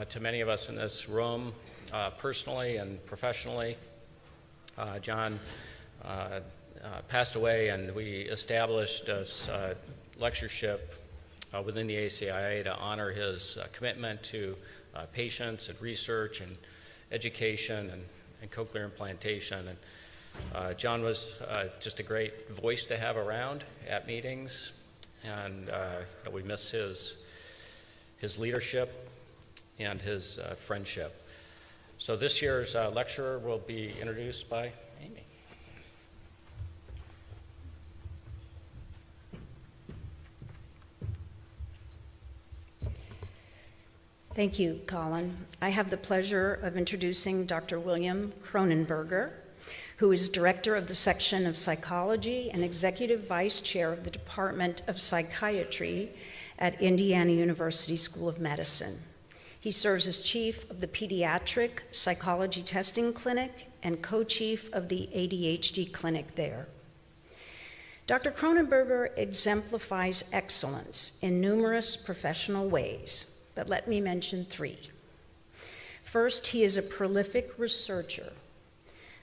to many of us in this room, personally and professionally. John passed away, and we established this lectureship within the ACIA to honor his commitment to patients and research and education and cochlear implantation. And John was just a great voice to have around at meetings, and we miss his leadership and his friendship. So this year's lecturer will be introduced by Amy. Thank you, Colin. I have the pleasure of introducing Dr. William Kronenberger, who is Director of the Section of Psychology and Executive Vice Chair of the Department of Psychiatry at Indiana University School of Medicine. He serves as Chief of the Pediatric Psychology Testing Clinic and Co-Chief of the ADHD Clinic there. Dr. Kronenberger exemplifies excellence in numerous professional ways, but let me mention three. First, he is a prolific researcher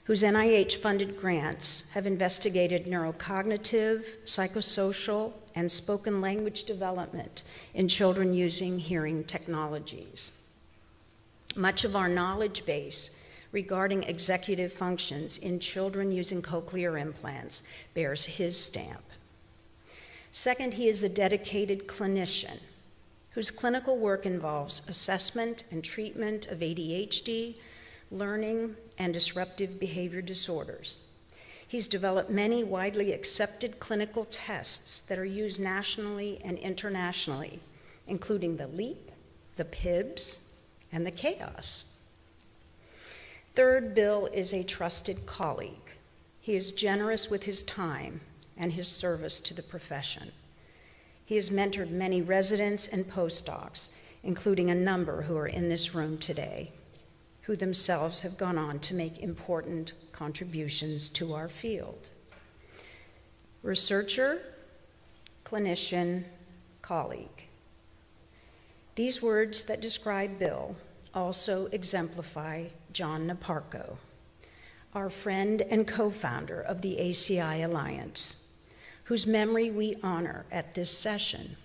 whose NIH-funded grants have investigated neurocognitive, psychosocial, and spoken language development in children using hearing technologies. Much of our knowledge base regarding executive functions in children using cochlear implants bears his stamp. Second, he is a dedicated clinician whose clinical work involves assessment and treatment of ADHD, learning, and disruptive behavior disorders. He's developed many widely accepted clinical tests that are used nationally and internationally, including the LEAP, the PIBS, and the CHAOS. Third, Bill is a trusted colleague. He is generous with his time and his service to the profession. He has mentored many residents and postdocs, including a number who are in this room today, who themselves have gone on to make important contributions to our field. Researcher, clinician, colleague. These words that describe Bill also exemplify John Niparko, our friend and co-founder of the ACI Alliance, whose memory we honor at this session.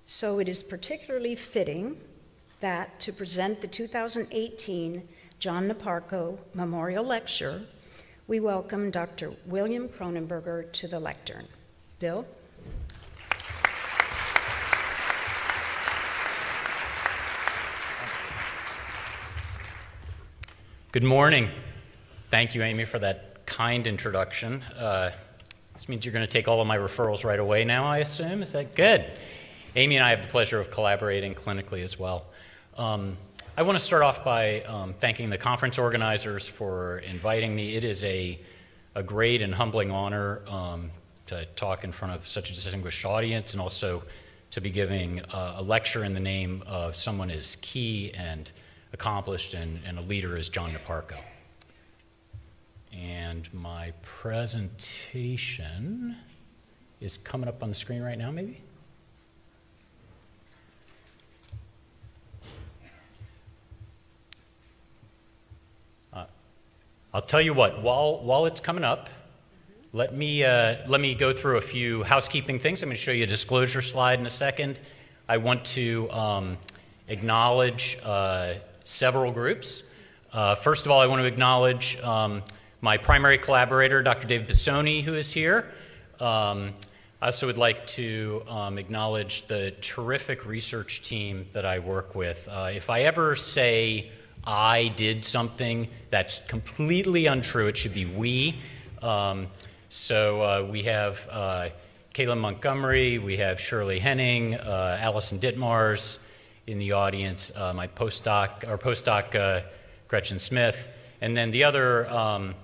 So it is particularly fitting that to present the 2018 John Niparko Memorial Lecture, we welcome Dr. William Kronenberger to the lectern. Bill? Good morning. Thank you, Amy, for that kind introduction. This means you're going to take all of my referrals right away now, I assume? Is that good? Amy and I have the pleasure of collaborating clinically as well. I want to start off by thanking the conference organizers for inviting me. It is a great and humbling honor to talk in front of such a distinguished audience, and also to be giving a lecture in the name of someone as key and accomplished and a leader as John Niparko. And my presentation is coming up on the screen right now, maybe? I'll tell you what, while it's coming up, let me go through a few housekeeping things. I'm going to show you a disclosure slide in a second. I want to acknowledge several groups. First of all, I want to acknowledge my primary collaborator, Dr. David Bissoni, who is here. I also would like to acknowledge the terrific research team that I work with. If I ever say I did something, that's completely untrue. It should be we. So we have Kayla Montgomery, we have Shirley Henning, Allison Ditmars in the audience, my postdoc Gretchen Smith, and then the other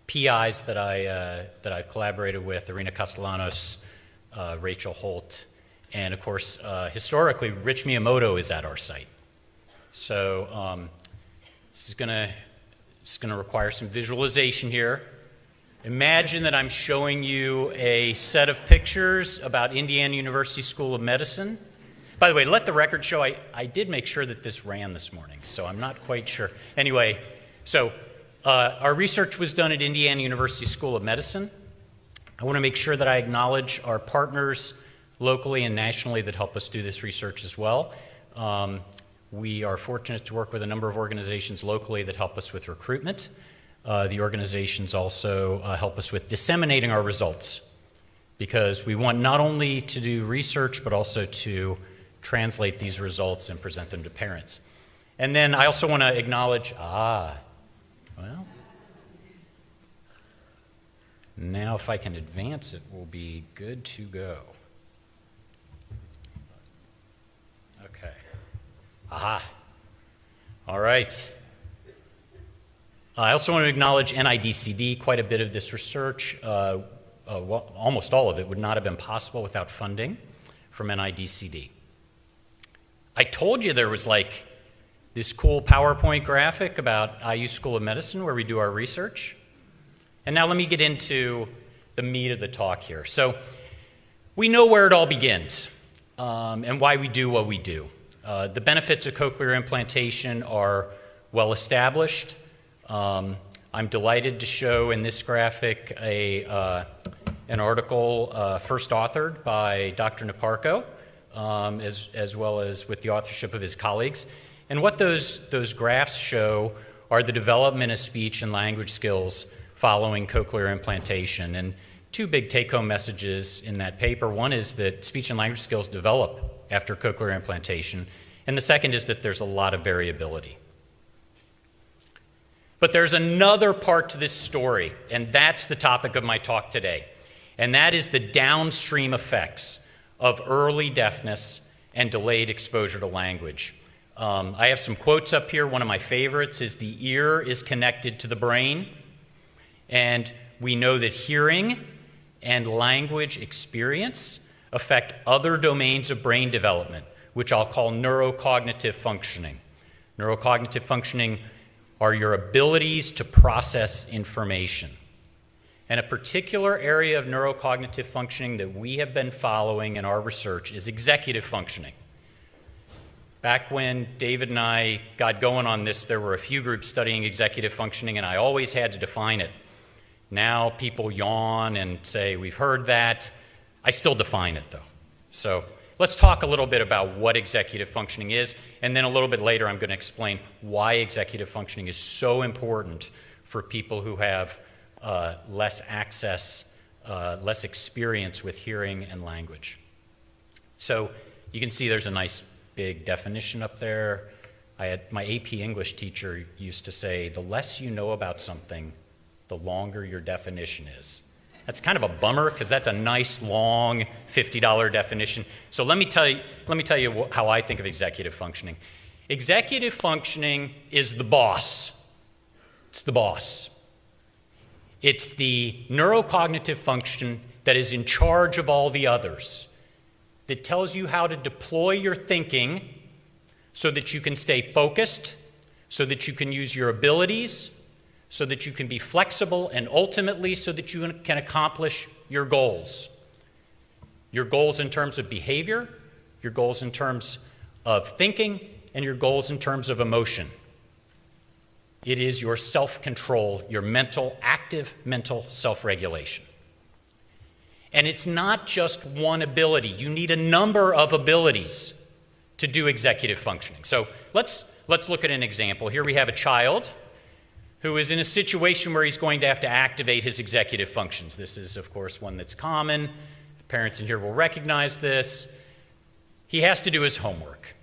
PIs that I've collaborated with, Irina Castellanos, Rachel Holt, and of course, historically, Rich Miyamoto is at our site. So this is going to require some visualization here. Imagine that I'm showing you a set of pictures about Indiana University School of Medicine, By the way, let the record show, I did make sure that this ran this morning, so I'm not quite sure. Anyway, so our research was done at Indiana University School of Medicine. I want to make sure that I acknowledge our partners locally and nationally that help us do this research as well. We are fortunate to work with a number of organizations locally that help us with recruitment. The organizations also help us with disseminating our results, because we want not only to do research, but also to translate these results and present them to parents. And then I also want to acknowledge, well, now if I can advance it, we'll be good to go. Okay. Aha. All right. I also want to acknowledge NIDCD. Quite a bit of this research, well, almost all of it, would not have been possible without funding from NIDCD. I told you there was like this cool PowerPoint graphic about IU School of Medicine where we do our research. And now let me get into the meat of the talk here. So we know where it all begins and why we do what we do. The benefits of cochlear implantation are well established. I'm delighted to show in this graphic an article first authored by Dr. Niparko, as well as with the authorship of his colleagues. And what those graphs show are the development of speech and language skills following cochlear implantation. And two big take-home messages in that paper. One is that speech and language skills develop after cochlear implantation, and the second is that there's a lot of variability. But there's another part to this story, and that's the topic of my talk today, and that is the downstream effects of early deafness and delayed exposure to language. I have some quotes up here. One of my favorites is, "The ear is connected to the brain," and we know that hearing and language experience affect other domains of brain development, which I'll call neurocognitive functioning. Neurocognitive functioning are your abilities to process information. And a particular area of neurocognitive functioning that we have been following in our research is executive functioning. Back when David and I got going on this, there were a few groups studying executive functioning, and I always had to define it. Now people yawn and say, we've heard that. I still define it, though. So let's talk a little bit about what executive functioning is, and then a little bit later I'm going to explain why executive functioning is so important for people who have less access, less experience with hearing and language. So you can see there's a nice big definition up there. My AP English teacher used to say, the less you know about something, the longer your definition is. That's kind of a bummer, because that's a nice, long, $50 definition. So let me tell you how I think of executive functioning. Executive functioning is the boss. It's the boss. It's the neurocognitive function that is in charge of all the others, that tells you how to deploy your thinking so that you can stay focused, so that you can use your abilities, so that you can be flexible, and ultimately so that you can accomplish your goals. Your goals in terms of behavior, your goals in terms of thinking, and your goals in terms of emotion. It is your self-control, your active mental self-regulation. And it's not just one ability. You need a number of abilities to do executive functioning. So let's look at an example. Here we have a child who is in a situation where he's going to have to activate his executive functions. This is, of course, one that's common. The parents in here will recognize this. He has to do his homework.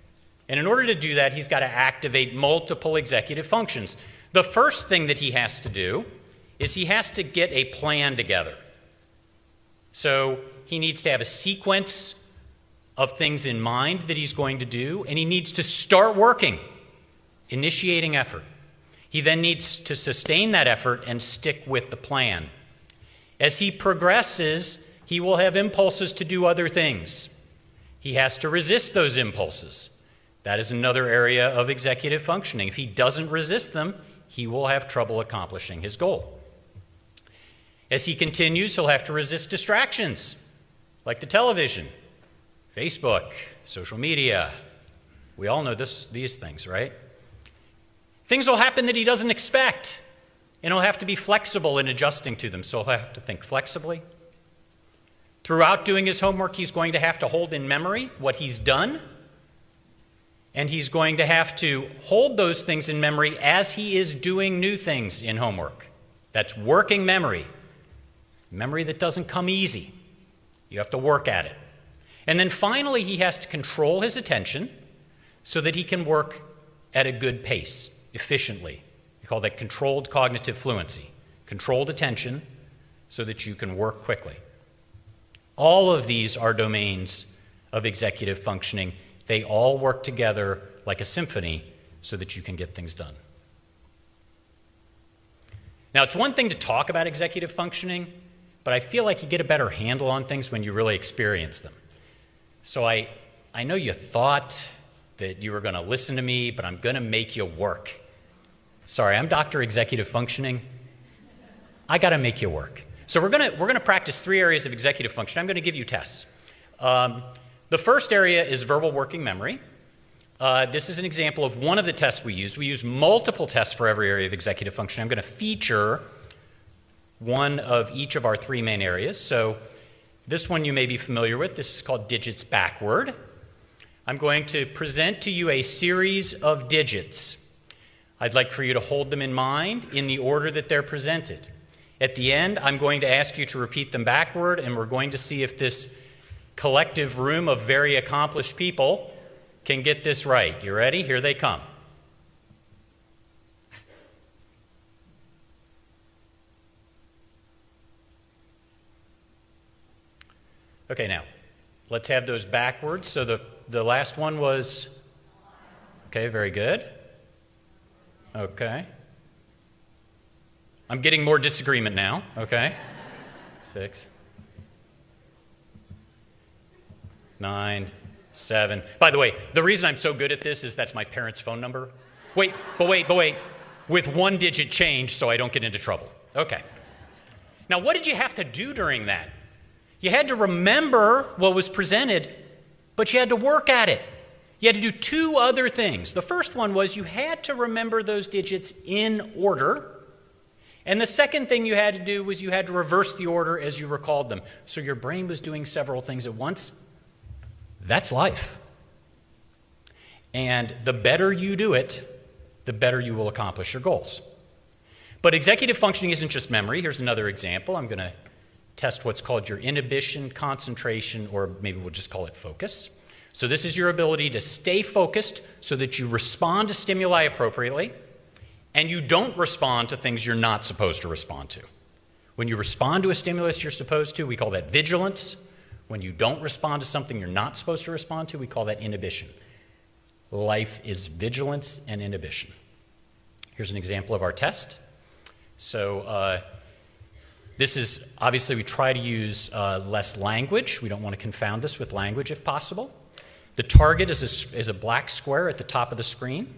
And in order to do that, he's got to activate multiple executive functions. The first thing that he has to do is he has to get a plan together. So he needs to have a sequence of things in mind that he's going to do, and he needs to start working, initiating effort. He then needs to sustain that effort and stick with the plan. As he progresses, he will have impulses to do other things. He has to resist those impulses. That is another area of executive functioning. If he doesn't resist them, he will have trouble accomplishing his goal. As he continues, he'll have to resist distractions, like the television. If Facebook, social media. We all know these things, right? Things will happen that he doesn't expect, and he'll have to be flexible in adjusting to them, so he'll have to think flexibly. Throughout doing his homework, he's going to have to hold in memory what he's done, and he's going to have to hold those things in memory as he is doing new things in homework. That's working memory. Memory that doesn't come easy. You have to work at it. And then finally, he has to control his attention so that he can work at a good pace, efficiently. We call that controlled cognitive fluency. Controlled attention so that you can work quickly. All of these are domains of executive functioning. They all work together like a symphony so that you can get things done. Now, it's one thing to talk about executive functioning, but I feel like you get a better handle on things when you really experience them. So I know you thought that you were going to listen to me, but I'm going to make you work. Sorry, I'm Dr. Executive Functioning. I got to make you work. So we're going to practice 3 areas of executive function. I'm going to give you tests. The first area is verbal working memory. This is an example of one of the tests we use. We use multiple tests for every area of executive function. I'm going to feature one of each of our 3 main areas. So this one you may be familiar with. This is called digits backward. I'm going to present to you a series of digits. I'd like for you to hold them in mind in the order that they're presented. At the end, I'm going to ask you to repeat them backward, and we're going to see if this collective room of very accomplished people can get this right. You ready? Here they come. Okay, now, let's have those backwards. So the last one was, okay, very good. Okay. I'm getting more disagreement now, okay. 6, 9, 7. By the way, the reason I'm so good at this is that's my parents' phone number. Wait. With 1 digit change so I don't get into trouble. Okay. Now, what did you have to do during that? You had to remember what was presented, but you had to work at it. You had to do 2 other things. The first one was you had to remember those digits in order. And the second thing you had to do was you had to reverse the order as you recalled them. So your brain was doing several things at once. That's life. And the better you do it, the better you will accomplish your goals. But executive functioning isn't just memory. Here's another example. I'm going to test what's called your inhibition concentration, or maybe we'll just call it focus. So this is your ability to stay focused so that you respond to stimuli appropriately, and you don't respond to things you're not supposed to respond to. When you respond to a stimulus you're supposed to, we call that vigilance. When you don't respond to something you're not supposed to respond to, we call that inhibition. Life is vigilance and inhibition. Here's an example of our test. So this is, obviously, we try to use less language. We don't want to confound this with language if possible. The target is a black square at the top of the screen.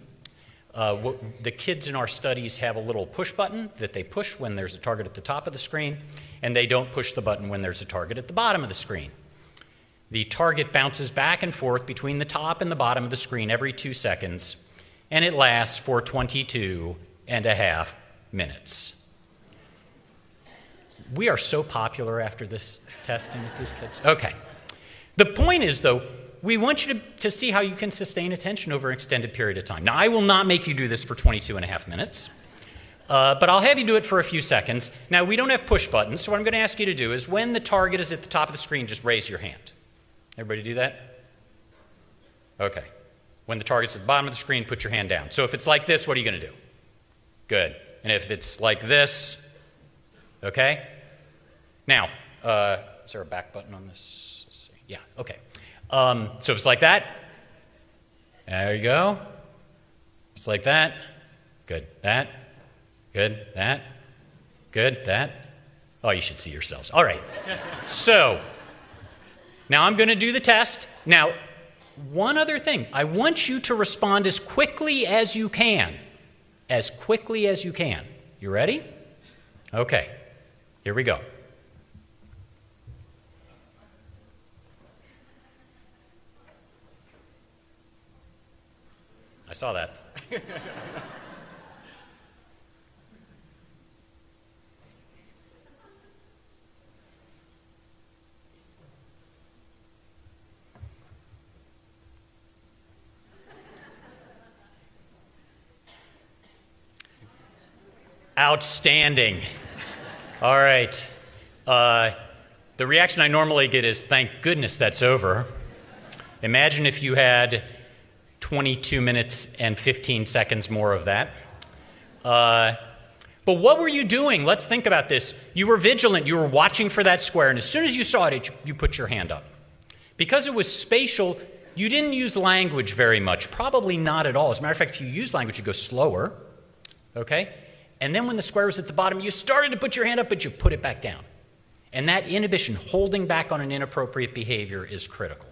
The kids in our studies have a little push button that they push when there's a target at the top of the screen, and they don't push the button when there's a target at the bottom of the screen. The target bounces back and forth between the top and the bottom of the screen every 2 seconds, and it lasts for 22.5 minutes. We are so popular after this testing with these kids. Okay. The point is, though, we want you to see how you can sustain attention over an extended period of time. Now, I will not make you do this for 22.5 minutes, but I'll have you do it for a few seconds. Now, we don't have push buttons, so what I'm going to ask you to do is when the target is at the top of the screen, just raise your hand. Everybody do that? Okay. When the target's at the bottom of the screen, put your hand down. So if it's like this, what are you going to do? Good. And if it's like this, okay? Now, is there a back button on this? Let's see. Yeah, okay. So if it's like that, there you go. It's like that. Good. That. Good. That. Good. That. Oh, you should see yourselves. All right. So now I'm going to do the test. Now, one other thing. I want you to respond as quickly as you can. As quickly as you can. You ready? Okay. Here we go. I saw that. Outstanding. All right. The reaction I normally get is, thank goodness that's over. Imagine if you had 22 minutes and 15 seconds more of that. But what were you doing? Let's think about this. You were vigilant. You were watching for that square, and as soon as you saw it, you put your hand up. Because it was spatial, you didn't use language very much, probably not at all. As a matter of fact, if you use language, you go slower, okay? And then when the square was at the bottom, you started to put your hand up, but you put it back down. And that inhibition, holding back on an inappropriate behavior, is critical.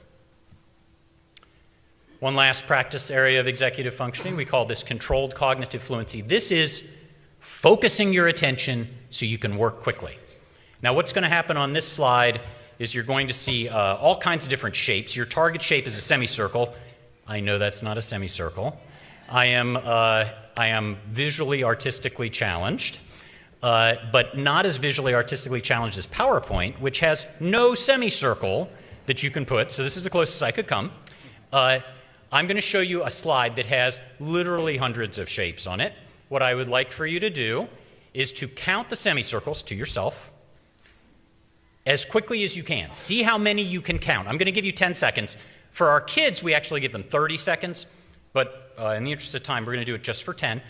One last practice area of executive functioning, we call this controlled cognitive fluency. This is focusing your attention so you can work quickly. Now, what's going to happen on this slide is you're going to see all kinds of different shapes. Your target shape is a semicircle. I know that's not a semicircle. I am visually artistically challenged, but not as visually artistically challenged as PowerPoint, which has no semicircle that you can put. So this is the closest I could come. I'm going to show you a slide that has literally hundreds of shapes on it. What I would like for you to do is to count the semicircles to yourself as quickly as you can. See how many you can count. I'm going to give you 10 seconds. For our kids, we actually give them 30 seconds, but in the interest of time, we're going to do it just for 10.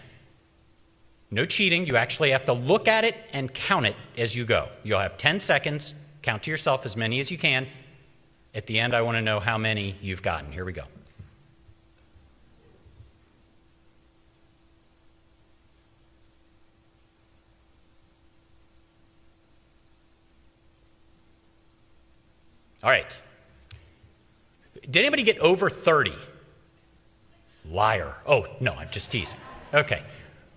No cheating. You actually have to look at it and count it as you go. You'll have 10 seconds. Count to yourself as many as you can. At the end, I want to know how many you've gotten. Here we go. All right. Did anybody get over 30? Liar. Oh, no, I'm just teasing. Okay.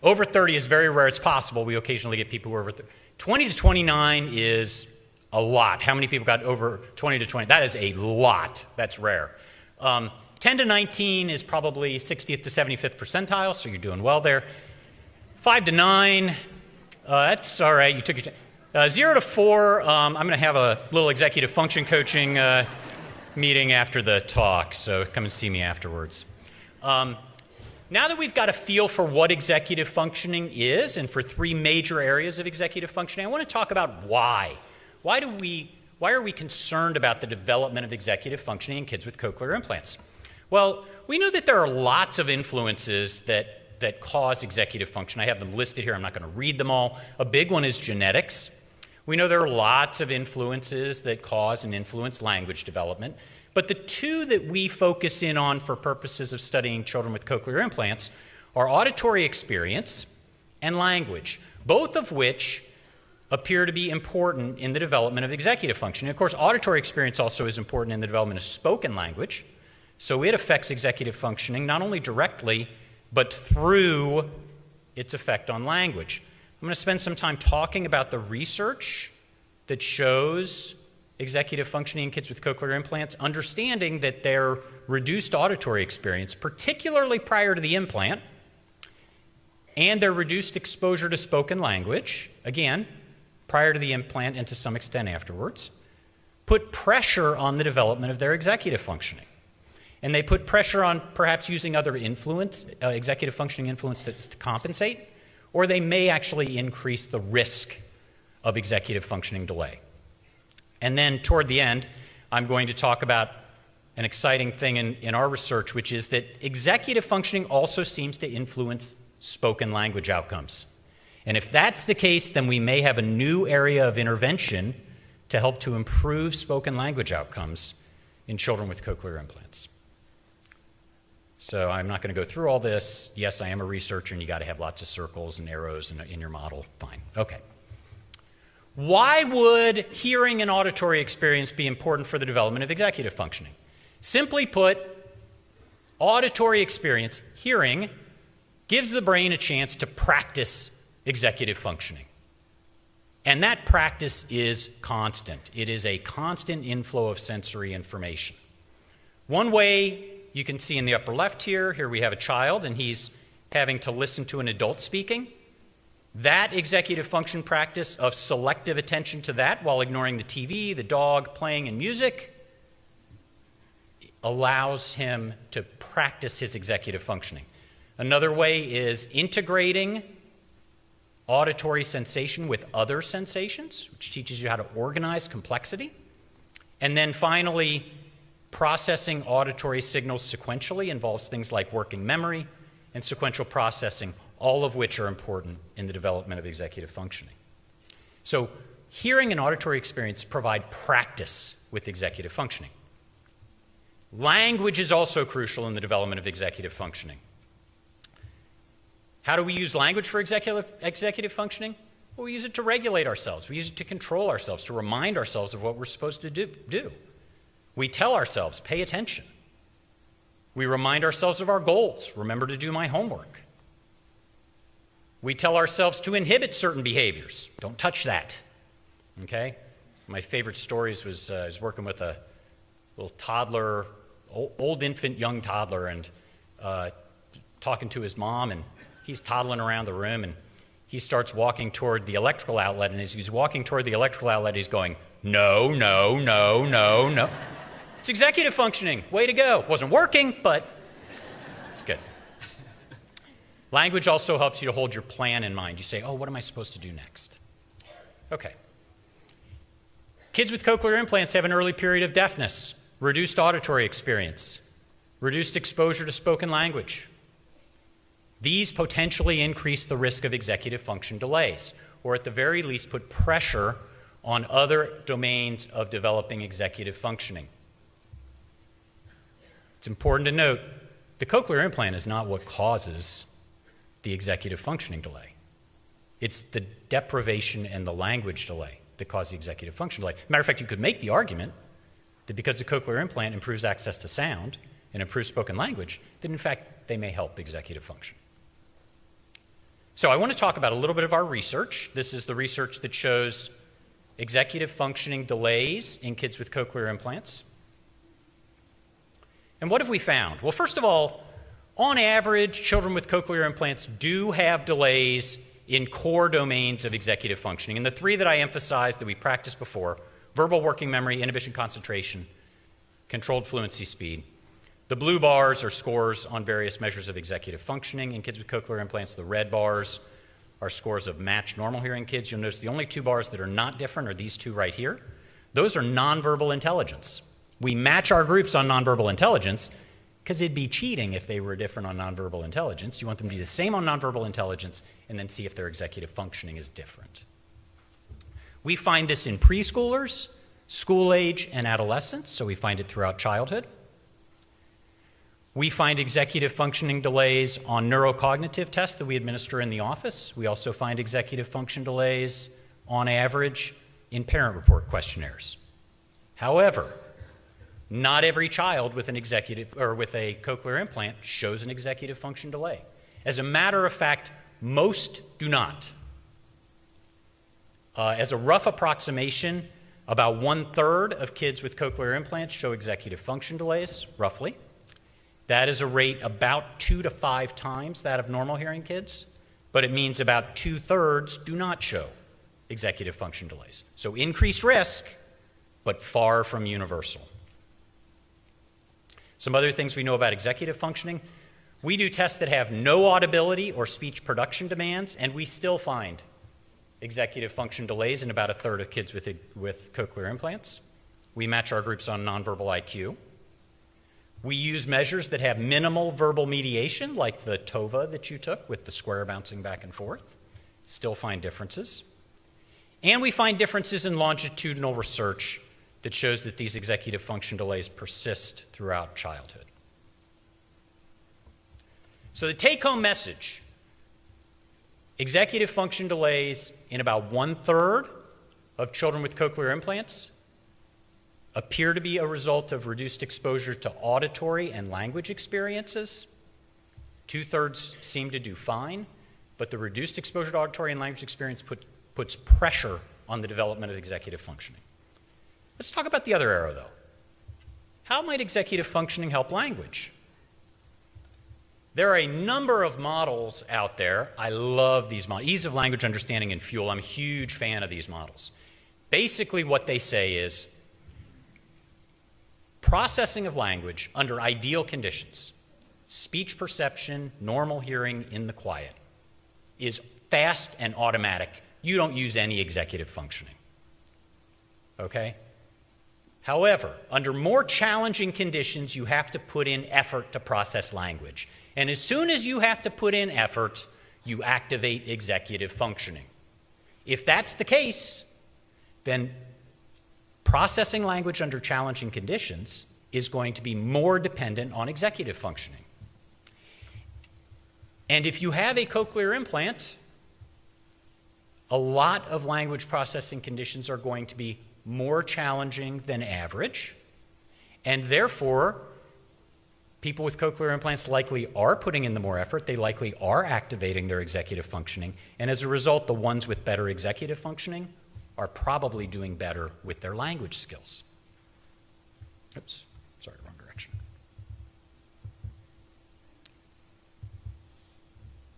Over 30 is very rare. It's possible. We occasionally get people who are over 30. 20 to 29 is a lot. How many people got over 20 to 20? That is a lot. That's rare. 10 to 19 is probably 60th to 75th percentile, so you're doing well there. 5 to 9, that's all right. You took your 0 to 4, I'm going to have a little executive function coaching meeting after the talk, so come and see me afterwards. Now that we've got a feel for what executive functioning is and for 3 major areas of executive functioning, I want to talk about why. Why are we concerned about the development of executive functioning in kids with cochlear implants? Well, we know that there are lots of influences that cause executive function. I have them listed here. I'm not going to read them all. A big one is genetics. We know there are lots of influences that cause and influence language development. But the 2 that we focus in on for purposes of studying children with cochlear implants are auditory experience and language, both of which appear to be important in the development of executive function. And of course, auditory experience also is important in the development of spoken language. So it affects executive functioning not only directly, but through its effect on language. I'm going to spend some time talking about the research that shows executive functioning in kids with cochlear implants, understanding that their reduced auditory experience, particularly prior to the implant, and their reduced exposure to spoken language, again, prior to the implant and to some extent afterwards, put pressure on the development of their executive functioning. And they put pressure on perhaps using other influence, executive functioning influence to compensate, or they may actually increase the risk of executive functioning delay. And then toward the end, I'm going to talk about an exciting thing in our research, which is that executive functioning also seems to influence spoken language outcomes. And if that's the case, then we may have a new area of intervention to help to improve spoken language outcomes in children with cochlear implants. So I'm not going to go through all this. Yes, I am a researcher, and you got to have lots of circles and arrows in your model. Fine. Okay. Why would hearing and auditory experience be important for the development of executive functioning? Simply put, auditory experience, hearing, gives the brain a chance to practice executive functioning. And that practice is constant. It is a constant inflow of sensory information. One way you can see in the upper left here we have a child, and he's having to listen to an adult speaking. That executive function practice of selective attention to that while ignoring the TV, the dog, playing, and music allows him to practice his executive functioning. Another way is integrating auditory sensation with other sensations, which teaches you how to organize complexity. And then finally, processing auditory signals sequentially involves things like working memory and sequential processing, all of which are important in the development of executive functioning. So hearing and auditory experience provide practice with executive functioning. Language is also crucial in the development of executive functioning. How do we use language for executive functioning? Well, we use it to regulate ourselves. We use it to control ourselves, to remind ourselves of what we're supposed to do. We tell ourselves, pay attention. We remind ourselves of our goals. Remember to do my homework. We tell ourselves to inhibit certain behaviors. Don't touch that. Okay? My favorite stories was I was working with a little toddler, old infant, young toddler, and talking to his mom, and he's toddling around the room, and he starts walking toward the electrical outlet, and as he's walking toward the electrical outlet, he's going, no, no, no, no, no. It's executive functioning. Way to go. Wasn't working, but it's good. Language also helps you to hold your plan in mind. You say, oh, what am I supposed to do next? Okay. Kids with cochlear implants have an early period of deafness, reduced auditory experience, reduced exposure to spoken language. These potentially increase the risk of executive function delays, or at the very least put pressure on other domains of developing executive functioning. It's important to note, the cochlear implant is not what causes the executive functioning delay. It's the deprivation and the language delay that cause the executive function delay. Matter of fact, you could make the argument that because the cochlear implant improves access to sound and improves spoken language, that in fact they may help executive function. So I want to talk about a little bit of our research. This is the research that shows executive functioning delays in kids with cochlear implants. And what have we found? Well, first of all, on average, children with cochlear implants do have delays in core domains of executive functioning. And the three that I emphasized that we practiced before, verbal working memory, inhibition concentration, controlled fluency speed. The blue bars are scores on various measures of executive functioning in kids with cochlear implants. The red bars are scores of matched normal hearing kids. You'll notice the only two bars that are not different are these two right here. Those are nonverbal intelligence. We match our groups on nonverbal intelligence because it'd be cheating if they were different on nonverbal intelligence. You want them to be the same on nonverbal intelligence and then see if their executive functioning is different. We find this in preschoolers, school age, and adolescents, so we find it throughout childhood. We find executive functioning delays on neurocognitive tests that we administer in the office. We also find executive function delays on average in parent report questionnaires. However, not every child with an executive or with a cochlear implant shows an executive function delay. As a matter of fact, most do not. As a rough approximation, about 1/3 of kids with cochlear implants show executive function delays, roughly. That is a rate about 2 to 5 times that of normal hearing kids, but it means about 2/3 do not show executive function delays. So increased risk, but far from universal. Some other things we know about executive functioning. We do tests that have no audibility or speech production demands, and we still find executive function delays in about 1/3 of kids with cochlear implants. We match our groups on nonverbal IQ. We use measures that have minimal verbal mediation, like the TOVA that you took with the square bouncing back and forth. Still find differences. And we find differences in longitudinal research that shows that these executive function delays persist throughout childhood. So the take-home message, executive function delays in about 1/3 of children with cochlear implants appear to be a result of reduced exposure to auditory and language experiences. 2/3 seem to do fine, but the reduced exposure to auditory and language experience puts pressure on the development of executive functioning. Let's talk about the other arrow, though. How might executive functioning help language? There are a number of models out there. I love these models. Ease of language understanding and fuel. I'm a huge fan of these models. Basically what they say is processing of language under ideal conditions, speech perception, normal hearing in the quiet, is fast and automatic. You don't use any executive functioning. Okay? However, under more challenging conditions, you have to put in effort to process language. And as soon as you have to put in effort, you activate executive functioning. If that's the case, then processing language under challenging conditions is going to be more dependent on executive functioning. And if you have a cochlear implant, a lot of language processing conditions are going to be more challenging than average, and therefore, people with cochlear implants likely are putting in the more effort, they likely are activating their executive functioning, and as a result, the ones with better executive functioning are probably doing better with their language skills. Oops, sorry, wrong direction.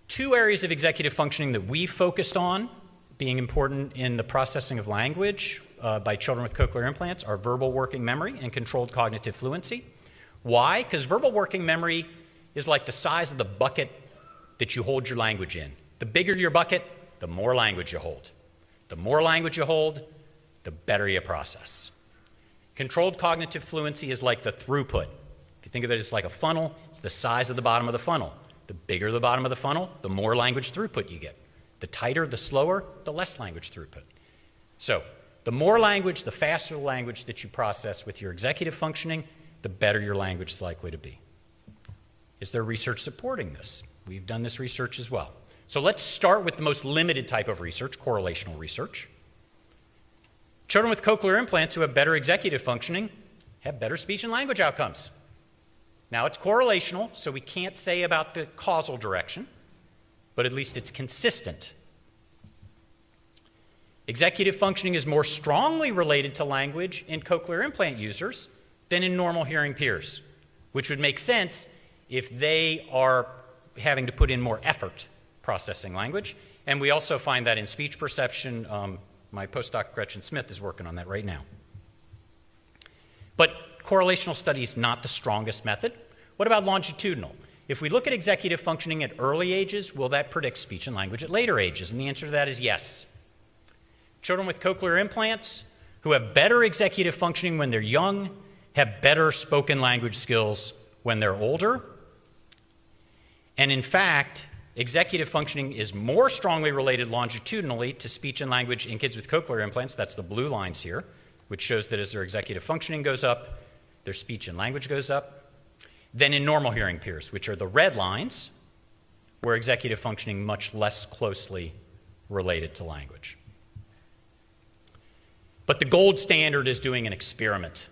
Two areas of executive functioning that we focused on being important in the processing of language by children with cochlear implants are verbal working memory and controlled cognitive fluency. Why? Because verbal working memory is like the size of the bucket that you hold your language in. The bigger your bucket, the more language you hold. The more language you hold, the better you process. Controlled cognitive fluency is like the throughput. If you think of it as like a funnel, it's the size of the bottom of the funnel. The bigger the bottom of the funnel, the more language throughput you get. The tighter, the slower, the less language throughput. So the more language, the faster the language that you process with your executive functioning, the better your language is likely to be. Is there research supporting this? We've done this research as well. So let's start with the most limited type of research, correlational research. Children with cochlear implants who have better executive functioning have better speech and language outcomes. Now it's correlational, so we can't say about the causal direction, but at least it's consistent. Executive functioning is more strongly related to language in cochlear implant users than in normal hearing peers, which would make sense if they are having to put in more effort processing language. And we also find that in speech perception. My postdoc Gretchen Smith is working on that right now. But correlational study is not the strongest method. What about longitudinal? If we look at executive functioning at early ages, will that predict speech and language at later ages? And the answer to that is yes. Children with cochlear implants who have better executive functioning when they're young have better spoken language skills when they're older. And in fact, executive functioning is more strongly related longitudinally to speech and language in kids with cochlear implants. That's the blue lines here, which shows that as their executive functioning goes up, their speech and language goes up, than in normal hearing peers, which are the red lines, where executive functioning much less closely related to language. But the gold standard is doing an experiment.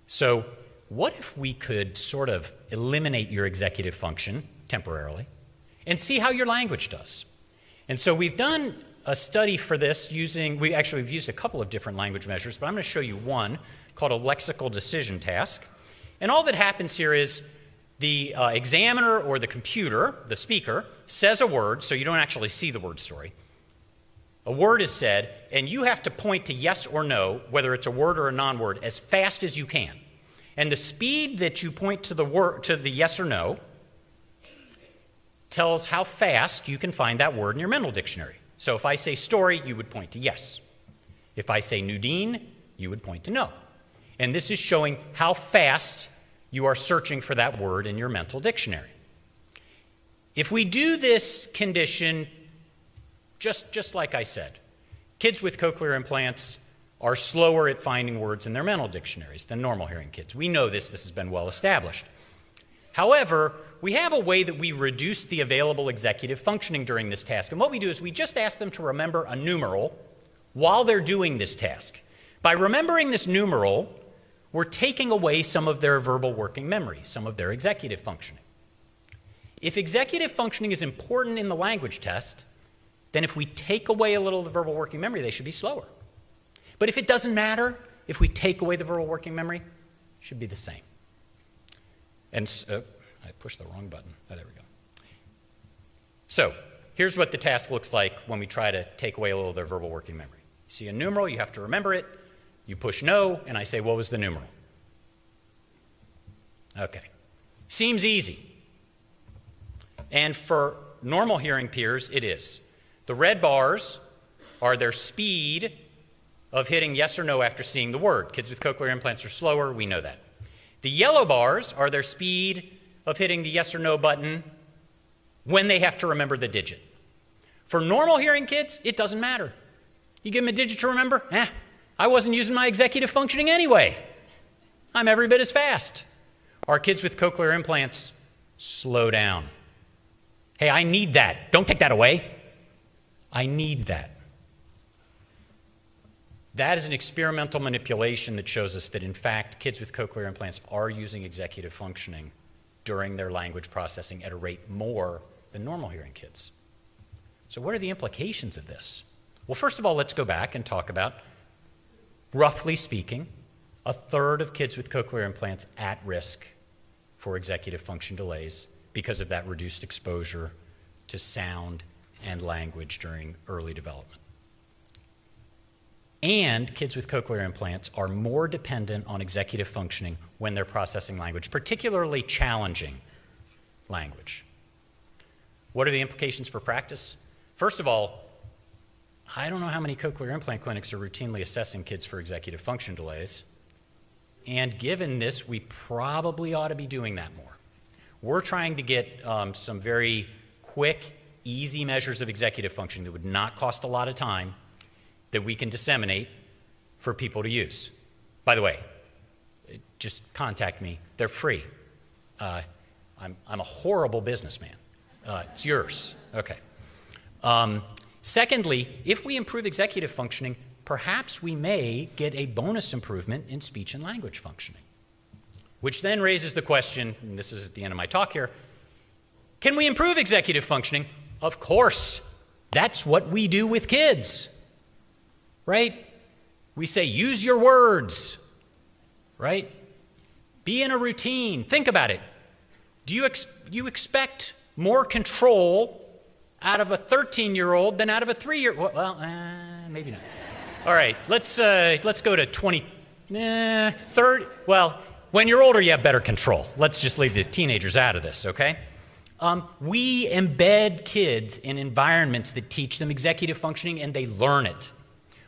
So what if we could sort of eliminate your executive function temporarily and see how your language does? And so we've done a study for this using, we've used a couple of different language measures, but I'm going to show you one called a lexical decision task. And all that happens here is the examiner or the computer, the speaker, says a word, so you don't actually see the word story. A word is said, and you have to point to yes or no, whether it's a word or a non-word, as fast as you can. And the speed that you point to the word, to the yes or no, tells how fast you can find that word in your mental dictionary. So if I say story, you would point to yes. If I say Nudine, you would point to no. And this is showing how fast you are searching for that word in your mental dictionary. If we do this condition, just like I said, kids with cochlear implants are slower at finding words in their mental dictionaries than normal hearing kids. We know this has been well established. However, we have a way that we reduce the available executive functioning during this task. And what we do is we just ask them to remember a numeral while they're doing this task. By remembering this numeral, we're taking away some of their verbal working memory, some of their executive functioning. If executive functioning is important in the language test, then if we take away a little of the verbal working memory, they should be slower. But if it doesn't matter, if we take away the verbal working memory, it should be the same. And I pushed the wrong button. Oh, there we go. So here's what the task looks like when we try to take away a little of their verbal working memory. You see a numeral, you have to remember it. You push no, and I say, what was the numeral? Okay. Seems easy. And for normal hearing peers, it is. The red bars are their speed of hitting yes or no after seeing the word. Kids with cochlear implants are slower, we know that. The yellow bars are their speed of hitting the yes or no button when they have to remember the digit. For normal hearing kids, it doesn't matter. You give them a digit to remember, I wasn't using my executive functioning anyway. I'm every bit as fast. Our kids with cochlear implants slow down. Hey, I need that. Don't take that away. I need that. That is an experimental manipulation that shows us that, in fact, kids with cochlear implants are using executive functioning during their language processing at a rate more than normal hearing kids. So what are the implications of this? Well, first of all, let's go back and talk about, roughly speaking, a third of kids with cochlear implants at risk for executive function delays because of that reduced exposure to sound and language during early development. And kids with cochlear implants are more dependent on executive functioning when they're processing language, particularly challenging language. What are the implications for practice? First of all, I don't know how many cochlear implant clinics are routinely assessing kids for executive function delays. And given this, we probably ought to be doing that more. We're trying to get some very quick, easy measures of executive function that would not cost a lot of time that we can disseminate for people to use. By the way, just contact me. They're free. I'm a horrible businessman. It's yours. Okay. Secondly, if we improve executive functioning, perhaps we may get a bonus improvement in speech and language functioning, which then raises the question, and this is at the end of my talk here, can we improve executive functioning? Of course. That's what we do with kids, right? We say, use your words, right? Be in a routine. Think about it. Do you expect more control out of a 13-year-old than out of a 3-year-old? Well, maybe not. All right, let's go to 30. Well, when you're older, you have better control. Let's just leave the teenagers out of this, okay? We embed kids in environments that teach them executive functioning, and they learn it.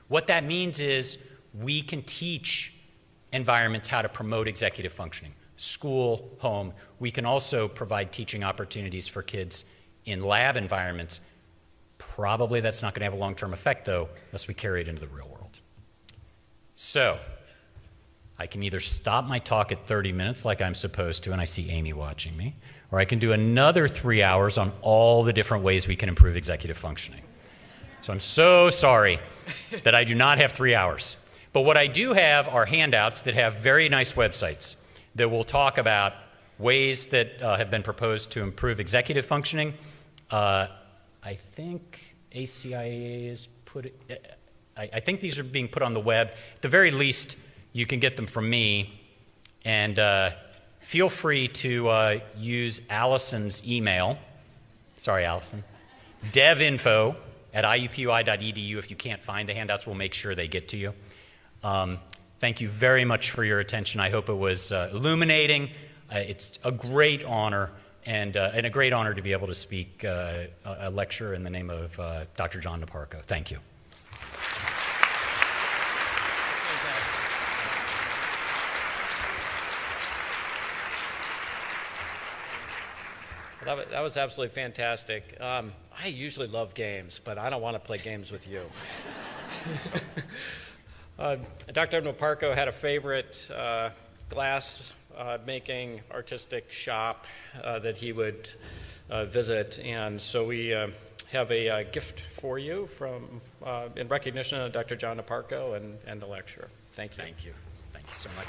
What that means is we can teach environments how to promote executive functioning. School, home. We can also provide teaching opportunities for kids in lab environments. Probably that's not going to have a long-term effect, though, unless we carry it into the real world. So I can either stop my talk at 30 minutes like I'm supposed to, and I see Amy watching me, or I can do another 3 hours on all the different ways we can improve executive functioning. So I'm so sorry that I do not have 3 hours. But what I do have are handouts that have very nice websites that will talk about ways that have been proposed to improve executive functioning. I think ACIA is I think these are being put on the web. At the very least, you can get them from me. And feel free to use Allison's email. Sorry, Allison. devinfo@iupui.edu. If you can't find the handouts, we'll make sure they get to you. Thank you very much for your attention. I hope it was illuminating. It's a great honor, and a great honor to be able to speak a lecture in the name of Dr. John Niparko. Thank you. Well, that was absolutely fantastic. I usually love games, but I don't want to play games with you. Dr. Niparko had a favorite glass making artistic shop that he would visit, and so we have a gift for you from in recognition of Dr. John Niparko and the lecture. Thank you. Thank you. Thank you so much.